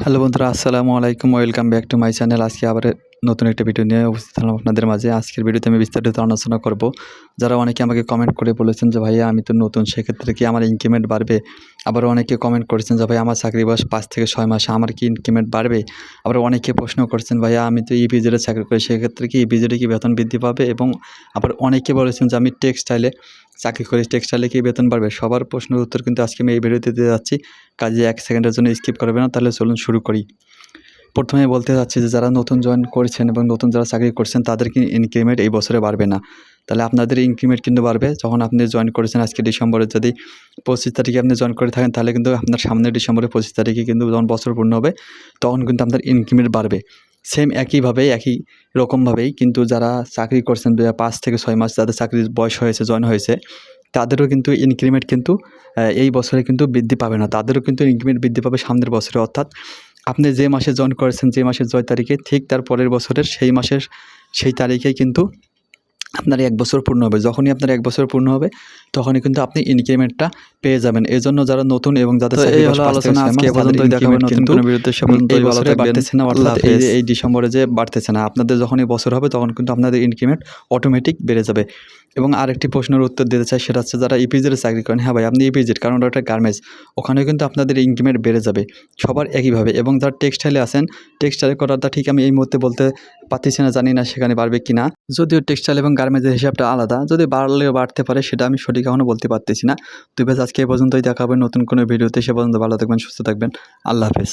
Hello বন্ধুরা, আসসালামু আলাইকুম। Welcome back to my channel. আজকে আবার নতুন একটা ভিডিও নিয়ে উপস্থিত হলাম আপনাদের মাঝে। আজকের ভিডিওতে আমি বিস্তারিত আলোচনা করব। যারা অনেকে আমাকে কমেন্ট করে বলেছেন যে ভাইয়া আমি তো নতুন, সেক্ষেত্রে কি আমার ইনক্রিমেন্ট বাড়বে? আবার অনেকে কমেন্ট করেছেন যে ভাই আমার চাকরি বয়স 5 থেকে 6 মাস, আমার কি ইনক্রিমেন্ট বাড়বে? আবার অনেকে প্রশ্ন করছেন ভাইয়া আমি তো ইপিজেডে চাকরি করি, সেক্ষেত্রে কি ইপিজেডে কি বেতন বৃদ্ধি পাবে? এবং আবার অনেকে বলেছেন যে আমি টেক্সটাইলে চাকরি করি, টেক্সটাইলে কি বেতন বাড়বে? সবার প্রশ্নের উত্তর কিন্তু আজকে আমি এই ভিডিওতে দিতে যাচ্ছি। কাজেই 1 সেকেন্ডের জন্য স্কিপ করবেন না। তাহলে চলুন শুরু করি। প্রথমে বলতে চাচ্ছি যে যারা নতুন জয়েন করেছেন এবং নতুন যারা চাকরি করছেন তাদের ইনক্রিমেন্ট এই বছরে বাড়বে না। তাহলে আপনাদের ইনক্রিমেন্ট কিন্তু বাড়বে যখন আপনি জয়েন করেছেন আজকে ডিসেম্বরে, যদি 25 তারিখে আপনি জয়েন করে থাকেন তাহলে কিন্তু আপনার সামনের ডিসেম্বরের 25 তারিখে কিন্তু যখন বছর পূর্ণ হবে তখন কিন্তু আপনার ইনক্রিমেন্ট বাড়বে। সেম একইভাবেই একই রকমভাবেই কিন্তু যারা চাকরি করছেন 5 থেকে 6 মাস, যাদের চাকরির বয়স হয়েছে, জয়েন হয়েছে, তাদেরও কিন্তু ইনক্রিমেন্ট কিন্তু এই বছরে কিন্তু বৃদ্ধি পাবে না। তাদেরও কিন্তু ইনক্রিমেন্ট বৃদ্ধি পাবে সামনের বছরে। অর্থাৎ আপনি যে মাসে জয়েন করেছেন, যে মাসের 6 তারিখে, ঠিক তার পরের বছরের সেই মাসের সেই তারিখেই কিন্তু আপনার 1 বছর পূর্ণ হবে। যখনই আপনার 1 বছর পূর্ণ হবে তখনই কিন্তু আপনি ইনক্রিমেন্টটা পেয়ে যাবেন। এজন্য যারা নতুন এবং যাদের চাকরি বয়স 5 থেকে 6 মাস, তাদের ইনক্রিমেন্ট কিন্তু এই বছরে বাড়তেছে না। অর্থাৎ এই ডিসেম্বরে যে বাড়তেছে না, আপনাদের যখনই বছর হবে তখন কিন্তু আপনাদের ইনক্রিমেন্ট অটোমেটিক বেড়ে যাবে। এবং আরেকটি প্রশ্নের উত্তর দিতে চাই, সেটা হচ্ছে যারা ইপিজেডে চাকরি করেন, হ্যাঁ ভাই আপনি ইপিজেড, কারণ ওটা গার্মেন্টস, ওখানেও কিন্তু আপনাদের ইনক্রিমেন্ট বেড়ে যাবে সবার একইভাবে। এবং যারা টেক্সটাইলে আছেন, টেক্সটাইল করাটা ঠিক আমি এই মুহূর্তে বলতে পারতেছি না, জানি না সেখানে বাড়বে কি না। যদিও টেক্সটাইল এবং গার্মেন্টসের হিসাবটা আলাদা, যদি বাড়লেও বাড়তে পারে, সেটা আমি সঠিক এখনও বলতে পারতেছি না। তবে আজকে এই পর্যন্তই, দেখা হবে নতুন কোনো ভিডিওতে। সে পর্যন্ত ভালো থাকবেন, সুস্থ থাকবেন। আল্লাহ হাফেজ।